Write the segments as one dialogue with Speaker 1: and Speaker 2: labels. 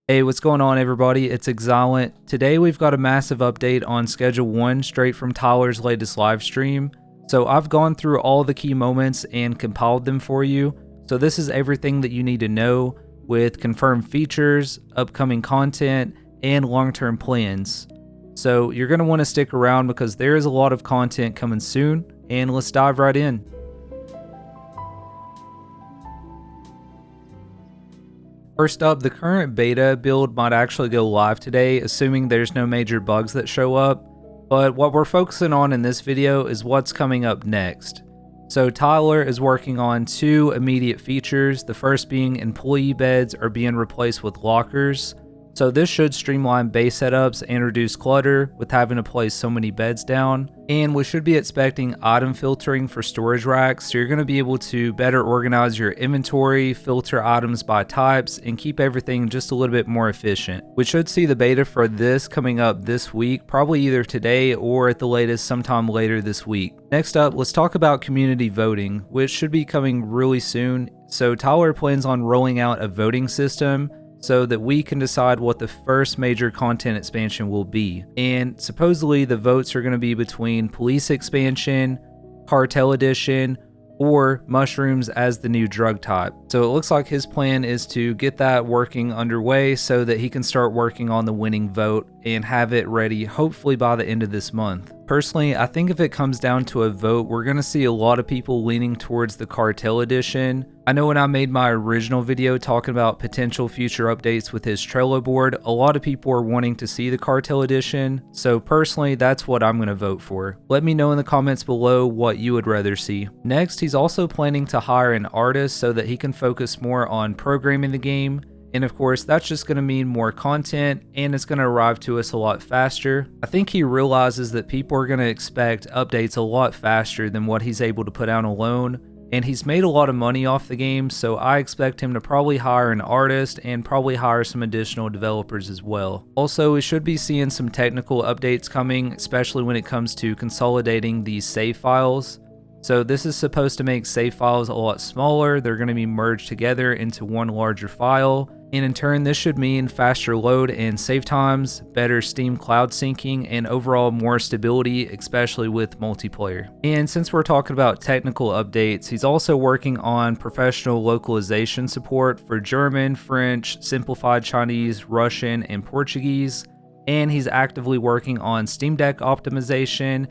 Speaker 1: Hey, what's going on everybody? It's Exilent. Today we've got a massive update on Schedule 1 straight from Tyler's latest live stream. So I've gone through all the key moments and compiled them for you. So this is everything that you need to know with confirmed features, upcoming content, and long-term plans. So you're going to want to stick around because there is a lot of content coming soon, and let's dive right in. First up, the current beta build might actually go live today, assuming there's no major bugs that show up, but what we're focusing on in this video is what's coming up next. So Tyler is working on two immediate features, the first being employee beds are being replaced with lockers. So this should streamline base setups and reduce clutter with having to place so many beds down. And we should be expecting item filtering for storage racks, so you're going to be able to better organize your inventory, filter items by types, and keep everything just a little bit more efficient. We should see the beta for this coming up this week, probably either today or at the latest sometime later this week. Next up, let's talk about community voting, which should be coming really soon. So Tyler plans on rolling out a voting system so that we can decide what the first major content expansion will be. And supposedly the votes are going to be between Police Expansion, Cartel Edition, or Mushrooms as the new drug type. So it looks like his plan is to get that working underway so that he can start working on the winning vote and have it ready hopefully by the end of this month. Personally, I think if it comes down to a vote, we're going to see a lot of people leaning towards the Cartel Edition. I know when I made my original video talking about potential future updates with his Trello board, a lot of people are wanting to see the Cartel Edition, so personally that's what I'm going to vote for. Let me know in the comments below what you would rather see. Next, he's also planning to hire an artist so that he can focus more on programming the game. And of course, that's just going to mean more content and it's going to arrive to us a lot faster. I think he realizes that people are going to expect updates a lot faster than what he's able to put out alone. And he's made a lot of money off the game, so I expect him to probably hire an artist and probably hire some additional developers as well. Also, we should be seeing some technical updates coming, especially when it comes to consolidating these save files. So this is supposed to make save files a lot smaller. They're going to be merged together into one larger file. And in turn, this should mean faster load and save times, better Steam cloud syncing, and overall more stability, especially with multiplayer. And since we're talking about technical updates, he's also working on professional localization support for German, French, simplified Chinese, Russian, and Portuguese. And he's actively working on Steam Deck optimization,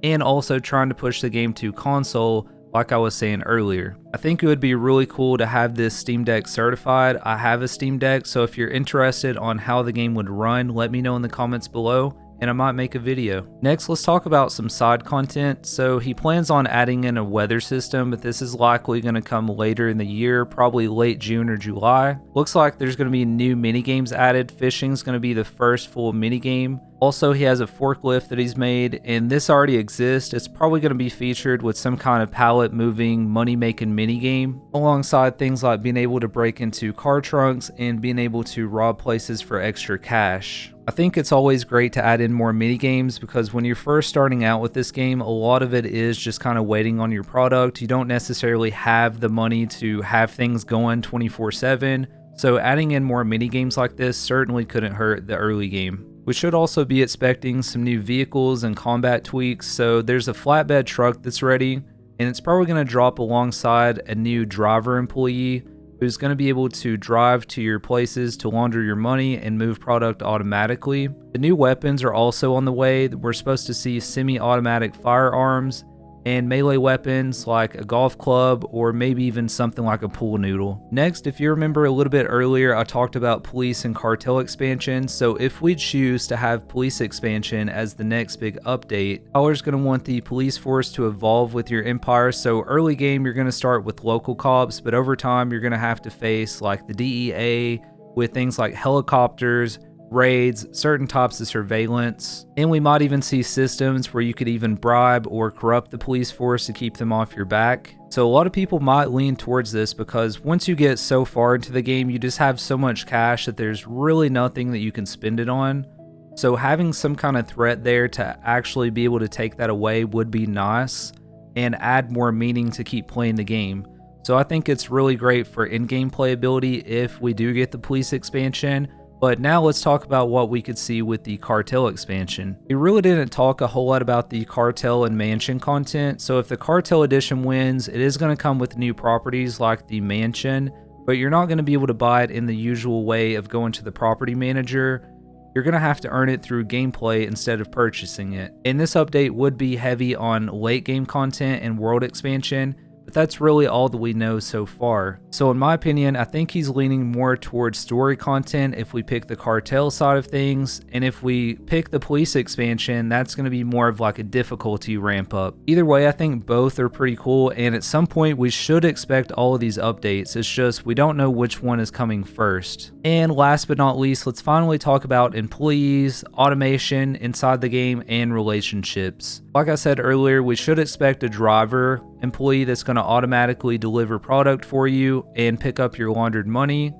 Speaker 1: and also trying to push the game to console, like I was saying earlier. I think it would be really cool to have this Steam Deck certified. I have a Steam Deck, so if you're interested on how the game would run, let me know in the comments below, and I might make a video. Next, let's talk about some side content. So he plans on adding in a weather system, but this is likely going to come later in the year, probably late June or July. Looks like there's going to be new minigames added. Fishing is going to be the first full minigame. Also, he has a forklift that he's made, and this already exists. It's probably going to be featured with some kind of pallet moving, money making minigame, alongside things like being able to break into car trunks and being able to rob places for extra cash. I think it's always great to add in more minigames because when you're first starting out with this game, a lot of it is just kind of waiting on your product. You don't necessarily have the money to have things going 24/7. So adding in more minigames like this certainly couldn't hurt the early game. We should also be expecting some new vehicles and combat tweaks. So there's a flatbed truck that's ready, and it's probably going to drop alongside a new driver employee who's going to be able to drive to your places to launder your money and move product automatically. The new weapons are also on the way. We're supposed to see semi-automatic firearms and melee weapons like a golf club or maybe even something like a pool noodle. Next, if you remember a little bit earlier, I talked about police and cartel expansion. So if we choose to have police expansion as the next big update, Tyler's going to want the police force to evolve with your empire. So early game, you're going to start with local cops, but over time, you're going to have to face like the DEA with things like helicopters, raids, certain types of surveillance, and we might even see systems where you could even bribe or corrupt the police force to keep them off your back. So a lot of people might lean towards this because once you get so far into the game, you just have so much cash that there's really nothing that you can spend it on. So having some kind of threat there to actually be able to take that away would be nice and add more meaning to keep playing the game. So I think it's really great for in-game playability if we do get the police expansion, But now let's talk about what we could see with the Cartel expansion. We really didn't talk a whole lot about the Cartel and Mansion content, so if the Cartel edition wins, it is going to come with new properties like the Mansion, but you're not going to be able to buy it in the usual way of going to the property manager. You're going to have to earn it through gameplay instead of purchasing it. And this update would be heavy on late game content and world expansion, but that's really all that we know so far. So in my opinion, I think he's leaning more towards story content if we pick the Cartel side of things, and if we pick the police expansion, that's going to be more of like a difficulty ramp up. Either way, I think both are pretty cool, and at some point we should expect all of these updates. It's just we don't know which one is coming first. And last but not least, let's finally talk about employees, automation inside the game, and relationships. Like I said earlier, we should expect a driver employee that's going to automatically deliver product for you and pick up your laundered money.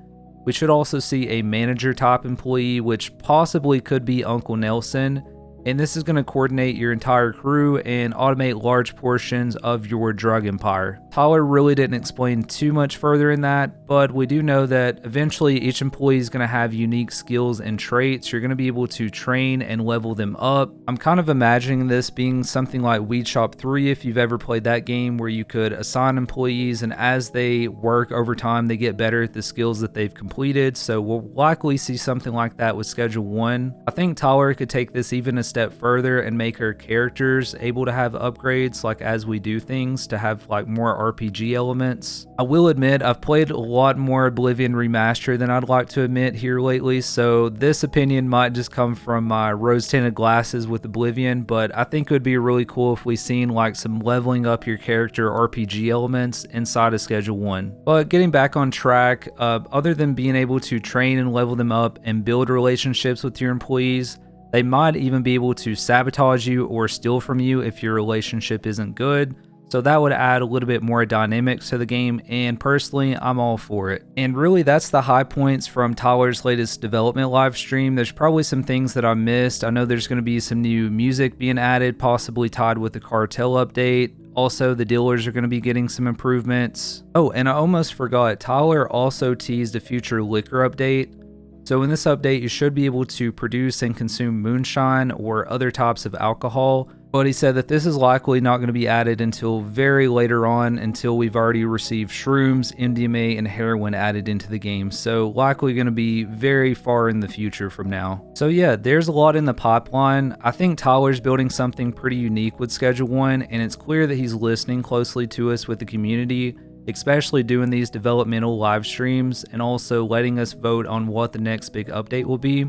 Speaker 1: We should also see a manager type employee, which possibly could be Uncle Nelson, and this is going to coordinate your entire crew and automate large portions of your drug empire. Tyler really didn't explain too much further in that, but we do know that eventually each employee is going to have unique skills and traits. You're going to be able to train and level them up. I'm kind of imagining this being something like Weed Shop 3 if you've ever played that game, where you could assign employees, and as they work over time they get better at the skills that they've completed. So we'll likely see something like that with Schedule 1. I think Tyler could take this even a step further and make our characters able to have upgrades like as we do things, to have like more RPG elements. I will admit I've played a lot more Oblivion Remastered than I'd like to admit here lately, so this opinion might just come from my rose-tinted glasses with Oblivion, but I think it would be really cool if we seen like some leveling up your character RPG elements inside of Schedule 1. But getting back on track, other than being able to train and level them up and build relationships with your employees, they might even be able to sabotage you or steal from you if your relationship isn't good. So that would add a little bit more dynamics to the game, and personally, I'm all for it. And really, that's the high points from Tyler's latest development live stream. There's probably some things that I missed. I know there's going to be some new music being added, possibly tied with the Cartel update. Also, the dealers are going to be getting some improvements. Oh, and I almost forgot, Tyler also teased a future liquor update. So in this update, you should be able to produce and consume moonshine or other types of alcohol, but he said that this is likely not going to be added until very later on, until we've already received shrooms, MDMA, and heroin added into the game. So likely going to be very far in the future from now. So yeah, there's a lot in the pipeline. I think Tyler's building something pretty unique with Schedule 1, and it's clear that he's listening closely to us with the community, especially doing these developmental live streams and also letting us vote on what the next big update will be.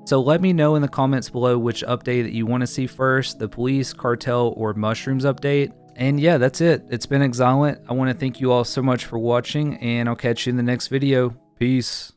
Speaker 1: So let me know in the comments below which update that you want to see first, the police, Cartel, or mushrooms update. And yeah, that's it. It's been Exilent. I want to thank you all so much for watching, and I'll catch you in the next video. Peace.